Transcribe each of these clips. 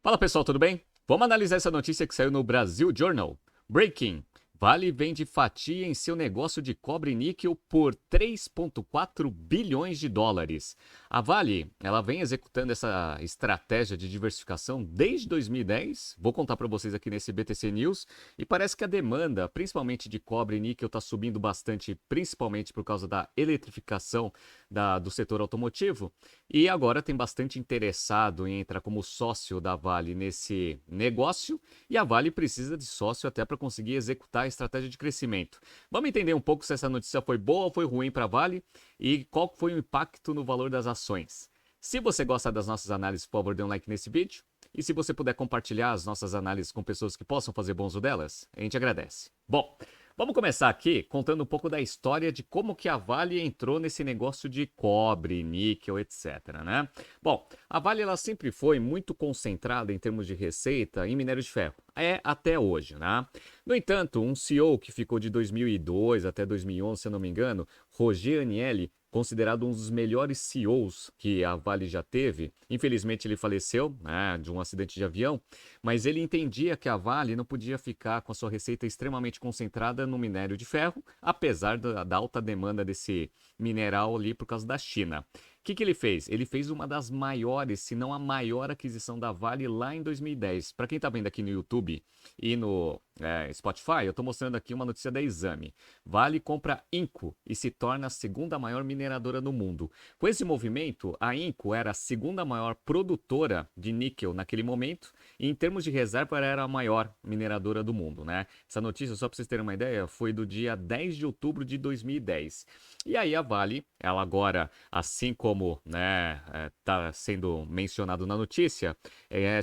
Fala pessoal, tudo bem? Vamos analisar essa notícia que saiu no Brasil Journal. Breaking. Vale vende fatia em seu negócio de cobre e níquel por 3,4 bilhões de dólares. A Vale, ela vem executando essa estratégia de diversificação desde 2010. Vou contar para vocês aqui nesse BTC News. E parece que a demanda, principalmente de cobre e níquel, está subindo bastante, principalmente por causa da eletrificação do setor automotivo. E agora tem bastante interessado em entrar como sócio da Vale nesse negócio. E a Vale precisa de sócio até para conseguir executar a estratégia de crescimento. Vamos entender um pouco se essa notícia foi boa ou foi ruim para a Vale e qual foi o impacto no valor das ações. Se você gosta das nossas análises, por favor, dê um like nesse vídeo. E se você puder compartilhar as nossas análises com pessoas que possam fazer bom uso delas, a gente agradece. Bom, vamos começar aqui contando um pouco da história de como que a Vale entrou nesse negócio de cobre, níquel, etc, né? Bom, a Vale ela sempre foi muito concentrada em termos de receita em minério de ferro. É até hoje, né? No entanto, um CEO que ficou de 2002 até 2011, se eu não me engano, Roger Anielli, considerado um dos melhores CEOs que a Vale já teve. Infelizmente ele faleceu, né, de um acidente de avião, mas ele entendia que a Vale não podia ficar com a sua receita extremamente concentrada no minério de ferro, apesar da alta demanda desse mineral ali por causa da China. O que ele fez? Ele fez uma das maiores, se não a maior aquisição da Vale lá em 2010. Para quem está vendo aqui no YouTube e no Spotify, eu estou mostrando aqui uma notícia da Exame. Vale compra Inco e se torna a segunda maior mineradora do mundo. Com esse movimento, a Inco era a segunda maior produtora de níquel naquele momento e em termos de reserva era a maior mineradora do mundo, né? Essa notícia, só para vocês terem uma ideia, foi do dia 10 de outubro de 2010. E aí a Vale, ela agora, assim como né, está sendo mencionado na notícia,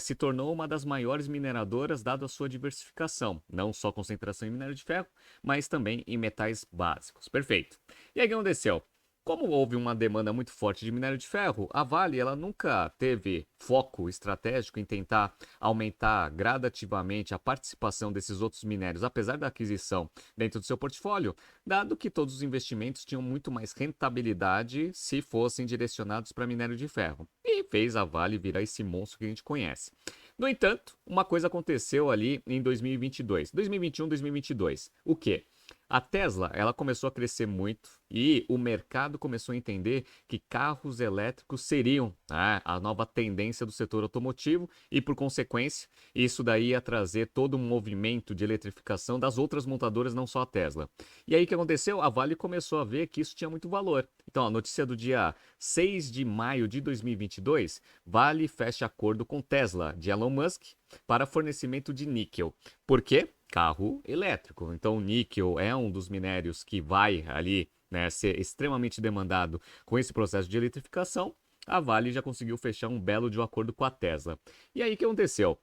se tornou uma das maiores mineradoras dado a sua diversificação, não só concentração em minério de ferro, mas também em metais básicos. Perfeito. E aí o que aconteceu? Como houve uma demanda muito forte de minério de ferro, a Vale ela nunca teve foco estratégico em tentar aumentar gradativamente a participação desses outros minérios, apesar da aquisição dentro do seu portfólio, dado que todos os investimentos tinham muito mais rentabilidade se fossem direcionados para minério de ferro. E fez a Vale virar esse monstro que a gente conhece. No entanto, uma coisa aconteceu ali em 2022, 2021, 2022. O quê? A Tesla, ela começou a crescer muito e o mercado começou a entender que carros elétricos seriam né, a nova tendência do setor automotivo e, por consequência, isso daí ia trazer todo um movimento de eletrificação das outras montadoras, não só a Tesla. E aí o que aconteceu? A Vale começou a ver que isso tinha muito valor. Então, a notícia do dia 6 de maio de 2022, Vale fecha acordo com Tesla, de Elon Musk, para fornecimento de níquel. Por quê? Carro elétrico. Então, o níquel é um dos minérios que vai ali né, ser extremamente demandado com esse processo de eletrificação. A Vale já conseguiu fechar um belo de um acordo com a Tesla. E aí o que aconteceu?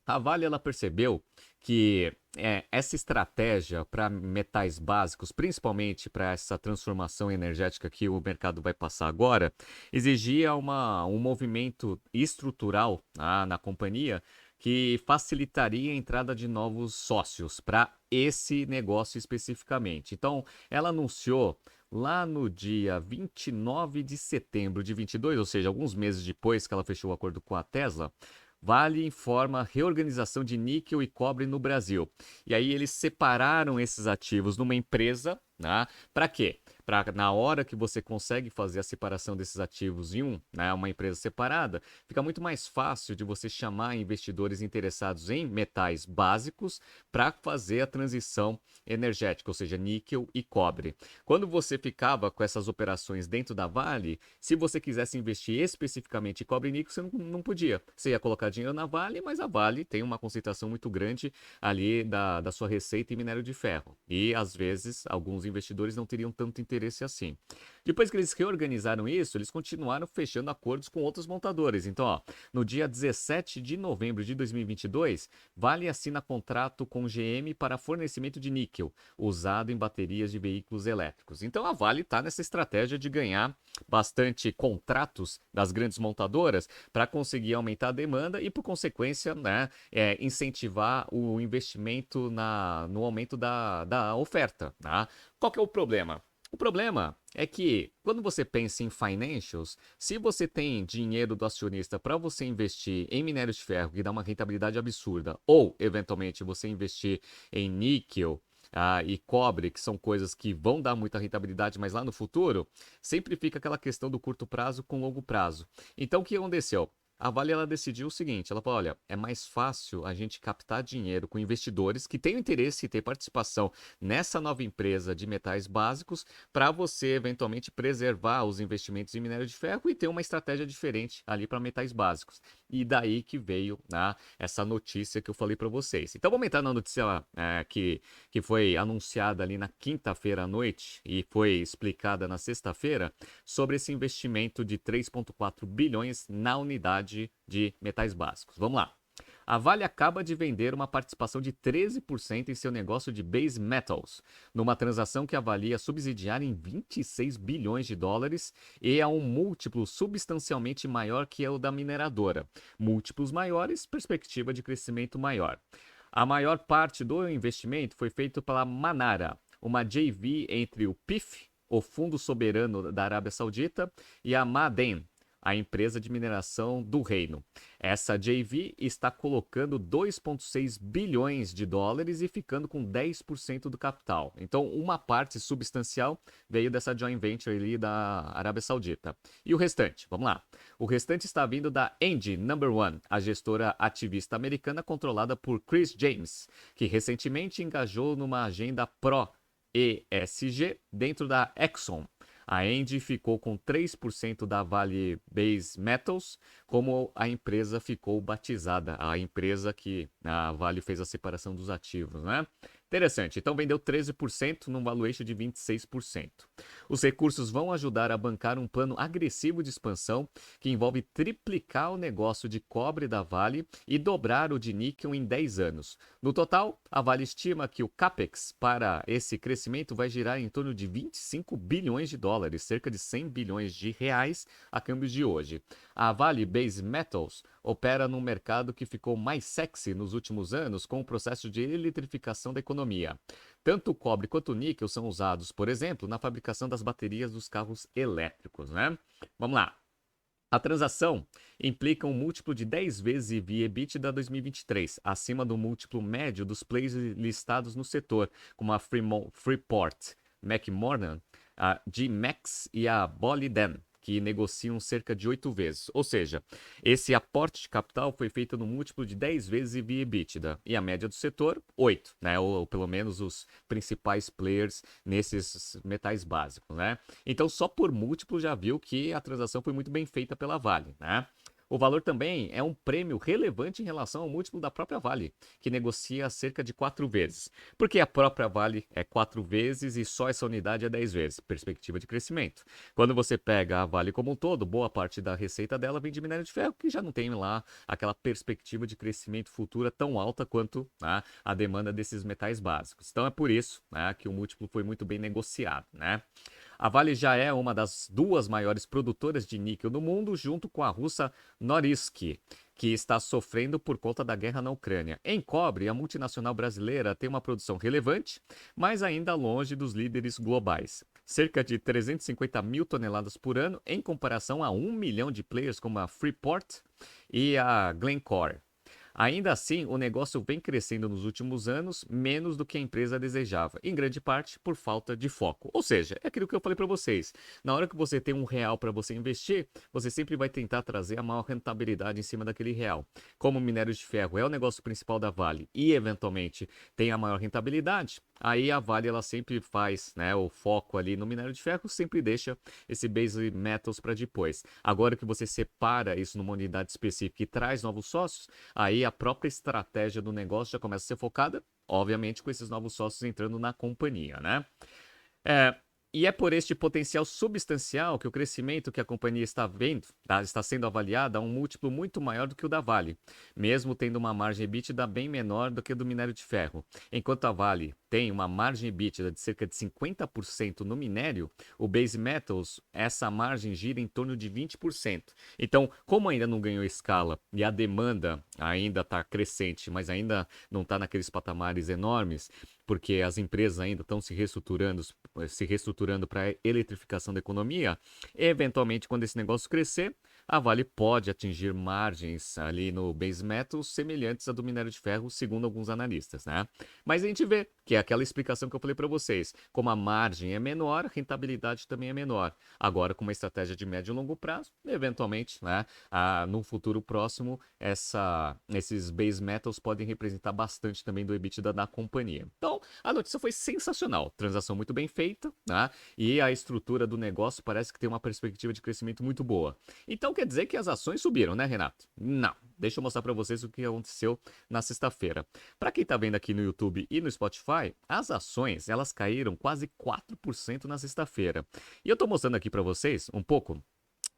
A Vale ela percebeu que essa estratégia para metais básicos, principalmente para essa transformação energética que o mercado vai passar agora, exigia um movimento estrutural na companhia que facilitaria a entrada de novos sócios para esse negócio especificamente. Então, ela anunciou lá no dia 29 de setembro de 22, ou seja, alguns meses depois que ela fechou o acordo com a Tesla, Vale informa reorganização de níquel e cobre no Brasil. E aí eles separaram esses ativos numa empresa, né? Para quê? Para na hora que você consegue fazer a separação desses ativos em uma empresa separada, fica muito mais fácil de você chamar investidores interessados em metais básicos para fazer a transição energética, ou seja, níquel e cobre. Quando você ficava com essas operações dentro da Vale, se você quisesse investir especificamente em cobre e níquel, você não podia. Você ia colocar dinheiro na Vale, mas a Vale tem uma concentração muito grande ali da sua receita em minério de ferro. E às vezes alguns investidores não teriam tanto interesse assim. Depois que eles reorganizaram isso, eles continuaram fechando acordos com outros montadores. Então, ó, no dia 17 de novembro de 2022, Vale assina contrato com GM para fornecimento de níquel, usado em baterias de veículos elétricos. Então, a Vale está nessa estratégia de ganhar bastante contratos das grandes montadoras para conseguir aumentar a demanda e, por consequência, né, incentivar o investimento no aumento da oferta. Tá? Qual que é o problema? O problema é que quando você pensa em financials, se você tem dinheiro do acionista para você investir em minério de ferro, que dá uma rentabilidade absurda, ou eventualmente você investir em níquel, e cobre, que são coisas que vão dar muita rentabilidade, mas lá no futuro, sempre fica aquela questão do curto prazo com longo prazo. Então, o que aconteceu? A Vale ela decidiu o seguinte, ela falou, olha, é mais fácil a gente captar dinheiro com investidores que têm interesse em ter participação nessa nova empresa de metais básicos para você eventualmente preservar os investimentos em minério de ferro e ter uma estratégia diferente ali para metais básicos. E daí que veio, né, essa notícia que eu falei para vocês. Então vamos entrar na notícia que foi anunciada ali na quinta-feira à noite e foi explicada na sexta-feira sobre esse investimento de 3,4 bilhões na unidade de metais básicos. Vamos lá. A Vale acaba de vender uma participação de 13% em seu negócio de base metals, numa transação que avalia subsidiar em 26 bilhões de dólares e a um múltiplo substancialmente maior que o da mineradora. Múltiplos maiores, perspectiva de crescimento maior. A maior parte do investimento foi feito pela Manara, uma JV entre o PIF, o Fundo Soberano da Arábia Saudita, e a Ma'aden, a empresa de mineração do reino. Essa JV está colocando 2,6 bilhões de dólares e ficando com 10% do capital. Então, uma parte substancial veio dessa joint venture ali da Arábia Saudita. E o restante? Vamos lá. O restante está vindo da Engie Number One, a gestora ativista americana controlada por Chris James, que recentemente engajou numa agenda pró-ESG dentro da Exxon. A Engie ficou com 3% da Vale Base Metals, como a empresa ficou batizada, a empresa que a Vale fez a separação dos ativos, né? Interessante, então vendeu 13% num valuation de 26%. Os recursos vão ajudar a bancar um plano agressivo de expansão que envolve triplicar o negócio de cobre da Vale e dobrar o de níquel em 10 anos. No total, a Vale estima que o CAPEX para esse crescimento vai girar em torno de 25 bilhões de dólares, cerca de 100 bilhões de reais a câmbio de hoje. A Vale Base Metals opera num mercado que ficou mais sexy nos últimos anos com o processo de eletrificação da economia. Tanto o cobre quanto o níquel são usados, por exemplo, na fabricação das baterias dos carros elétricos, né? Vamos lá. A transação implica um múltiplo de 10 vezes EV/EBITDA 2023, acima do múltiplo médio dos players listados no setor, como a Freeport, McMoran, a GMAX e a Boliden, que negociam cerca de 8 vezes. Ou seja, esse aporte de capital foi feito no múltiplo de 10 vezes EV/EBITDA e a média do setor, 8, né? Ou pelo menos os principais players nesses metais básicos, né? Então, só por múltiplo já viu que a transação foi muito bem feita pela Vale, né? O valor também é um prêmio relevante em relação ao múltiplo da própria Vale, que negocia cerca de 4 vezes. Porque a própria Vale é 4 vezes e só essa unidade é 10 vezes. Perspectiva de crescimento. Quando você pega a Vale como um todo, boa parte da receita dela vem de minério de ferro, que já não tem lá aquela perspectiva de crescimento futura tão alta quanto, né, a demanda desses metais básicos. Então é por isso, né, que o múltiplo foi muito bem negociado, né? A Vale já é uma das duas maiores produtoras de níquel do mundo, junto com a russa Norilsk, que está sofrendo por conta da guerra na Ucrânia. Em cobre, a multinacional brasileira tem uma produção relevante, mas ainda longe dos líderes globais. Cerca de 350 mil toneladas por ano, em comparação a 1 milhão de players como a Freeport e a Glencore. Ainda assim, o negócio vem crescendo nos últimos anos menos do que a empresa desejava, em grande parte por falta de foco. Ou seja, é aquilo que eu falei para vocês. Na hora que você tem R$ 1 para você investir, você sempre vai tentar trazer a maior rentabilidade em cima daquele real. Como o minério de ferro é o negócio principal da Vale e eventualmente tem a maior rentabilidade, aí a Vale ela sempre faz, né, o foco ali no minério de ferro, sempre deixa esse base metals para depois. Agora que você separa isso numa unidade específica e traz novos sócios, aí a própria estratégia do negócio já começa a ser focada, obviamente, com esses novos sócios entrando na companhia, né? É, e é por este potencial substancial que o crescimento que a companhia está vendo, está sendo avaliada a um múltiplo muito maior do que o da Vale, mesmo tendo uma margem EBITDA bem menor do que a do minério de ferro. Enquanto a Vale tem uma margem EBITDA de cerca de 50% no minério, o Base Metals, essa margem gira em torno de 20%. Então, como ainda não ganhou escala e a demanda ainda está crescente, mas ainda não está naqueles patamares enormes, porque as empresas ainda estão se reestruturando para a eletrificação da economia, eventualmente, quando esse negócio crescer, a Vale pode atingir margens ali no base metals semelhantes à do minério de ferro, segundo alguns analistas, né? Mas a gente vê que é aquela explicação que eu falei para vocês, como a margem é menor, a rentabilidade também é menor. Agora, com uma estratégia de médio e longo prazo, eventualmente, né, no futuro próximo, esses base metals podem representar bastante também do EBITDA da companhia. Então, a notícia foi sensacional, transação muito bem feita, né? E a estrutura do negócio parece que tem uma perspectiva de crescimento muito boa. Então quer dizer que as ações subiram, né, Renato? Não. Deixa eu mostrar para vocês o que aconteceu na sexta-feira. Para quem está vendo aqui no YouTube e no Spotify, as ações elas caíram quase 4% na sexta-feira. E eu estou mostrando aqui para vocês um pouco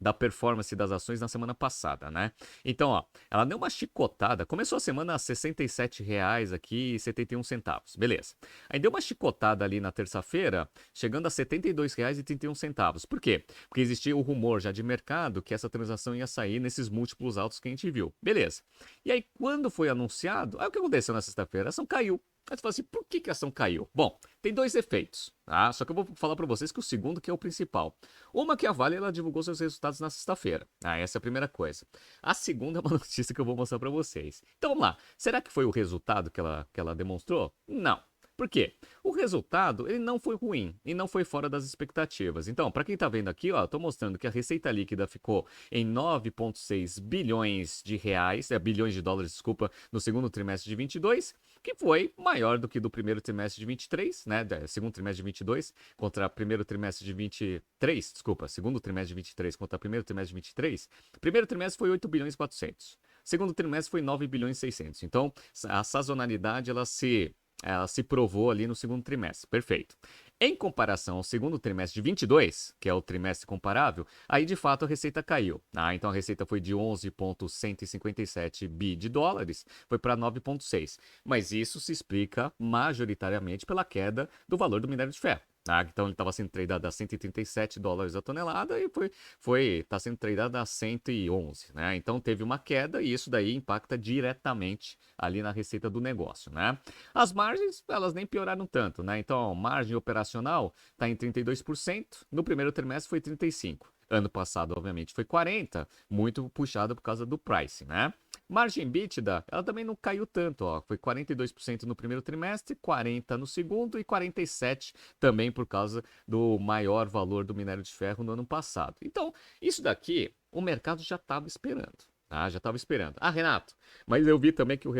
da performance das ações na semana passada, né? Então, ó, ela deu uma chicotada, começou a semana a R$ 67,00 aqui e 71 centavos, beleza. Aí deu uma chicotada ali na terça-feira, chegando a R$ 72,31. Por quê? Porque existia o rumor já de mercado que essa transação ia sair nesses múltiplos altos que a gente viu, beleza. E aí, quando foi anunciado, aí o que aconteceu na sexta-feira? A ação caiu. Aí você fala assim, por que a ação caiu? Bom, tem dois efeitos, tá? Só que eu vou falar para vocês que o segundo que é o principal. Uma que a Vale ela divulgou seus resultados na sexta-feira. Essa é a primeira coisa. A segunda é uma notícia que eu vou mostrar para vocês. Então vamos lá. Será que foi o resultado que ela demonstrou? Não. Por quê? O resultado ele não foi ruim e não foi fora das expectativas. Então, para quem está vendo aqui, ó, estou mostrando que a receita líquida ficou em 9,6 bilhões de reais, bilhões de dólares, desculpa, no segundo trimestre de 22, que foi maior do que do primeiro trimestre de 23, né? Segundo trimestre de 22 contra primeiro trimestre de 23, desculpa, segundo trimestre de 23 contra primeiro trimestre de 23. Primeiro trimestre foi 8 bilhões e 400. Segundo trimestre foi 9 bilhões e 600. Então, a sazonalidade ela se provou ali no segundo trimestre. Perfeito. Em comparação ao segundo trimestre de 22, que é o trimestre comparável, aí de fato a receita caiu. Então a receita foi de 11,157 bi de dólares, foi para 9,6. Mas isso se explica majoritariamente pela queda do valor do minério de ferro. Então ele estava sendo tradeado a 137 dólares a tonelada e está sendo tradeado a 111, né? Então teve uma queda e isso daí impacta diretamente ali na receita do negócio, né? As margens, elas nem pioraram tanto, né? Então, margem operacional está em 32%, no primeiro trimestre foi 35%. Ano passado, obviamente, foi 40%, muito puxado por causa do pricing, né? Margem EBITDA, ela também não caiu tanto, ó. Foi 42% no primeiro trimestre, 40% no segundo e 47% também por causa do maior valor do minério de ferro no ano passado. Então, isso daqui, o mercado já estava esperando, tá? Já estava esperando. Renato, mas eu vi também que o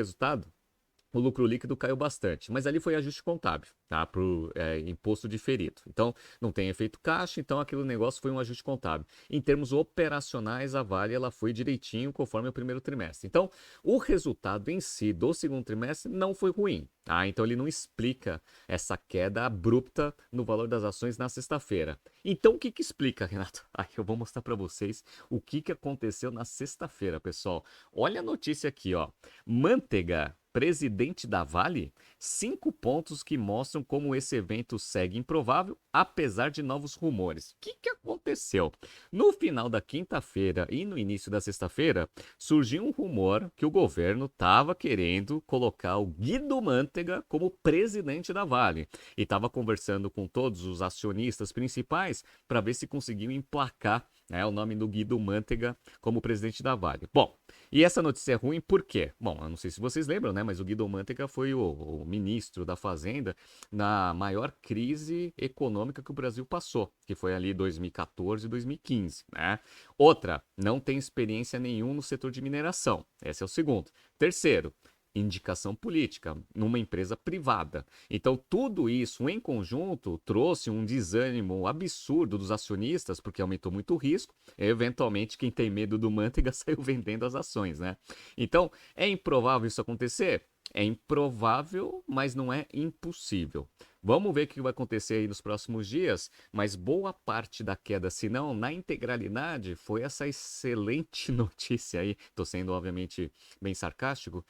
lucro líquido caiu bastante, mas ali foi ajuste contábil, tá? Para o imposto diferido. Então, não tem efeito caixa, então aquele negócio foi um ajuste contábil. Em termos operacionais, a Vale ela foi direitinho conforme o primeiro trimestre. Então, o resultado em si do segundo trimestre não foi ruim, tá? Então, ele não explica essa queda abrupta no valor das ações na sexta-feira. Então, o que explica, Renato? Eu vou mostrar para vocês o que aconteceu na sexta-feira, pessoal. Olha a notícia aqui, ó. Manteiga, presidente da Vale, 5 pontos que mostram como esse evento segue improvável, apesar de novos rumores. O que aconteceu? No final da quinta-feira e no início da sexta-feira, surgiu um rumor que o governo estava querendo colocar o Guido Mantega como presidente da Vale. E estava conversando com todos os acionistas principais para ver se conseguiam emplacar o nome do Guido Mantega como presidente da Vale. Bom, e essa notícia é ruim por quê? Bom, eu não sei se vocês lembram, né? Mas o Guido Mantega foi o ministro da Fazenda na maior crise econômica que o Brasil passou, que foi ali 2014 e 2015, né? Outra, não tem experiência nenhuma no setor de mineração. Esse é o segundo. Terceiro, indicação política numa empresa privada. Então, tudo isso em conjunto trouxe um desânimo absurdo dos acionistas, porque aumentou muito o risco. E, eventualmente, quem tem medo do Manteiga saiu vendendo as ações, né? Então, é improvável isso acontecer? É improvável, mas não é impossível. Vamos ver o que vai acontecer aí nos próximos dias, mas boa parte da queda, se não na integralidade, foi essa excelente notícia aí, estou sendo obviamente bem sarcástico,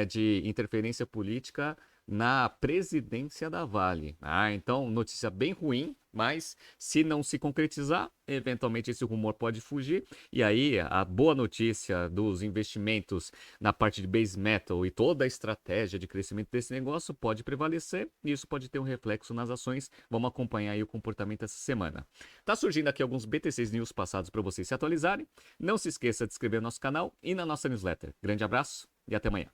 de interferência política na presidência da Vale. Então, notícia bem ruim, mas se não se concretizar, eventualmente esse rumor pode fugir. E aí, a boa notícia dos investimentos na parte de base metal e toda a estratégia de crescimento desse negócio pode prevalecer. E isso pode ter um reflexo nas ações. Vamos acompanhar aí o comportamento essa semana. Tá surgindo aqui alguns BTCs News passados para vocês se atualizarem. Não se esqueça de se inscrever no nosso canal e na nossa newsletter. Grande abraço e até amanhã.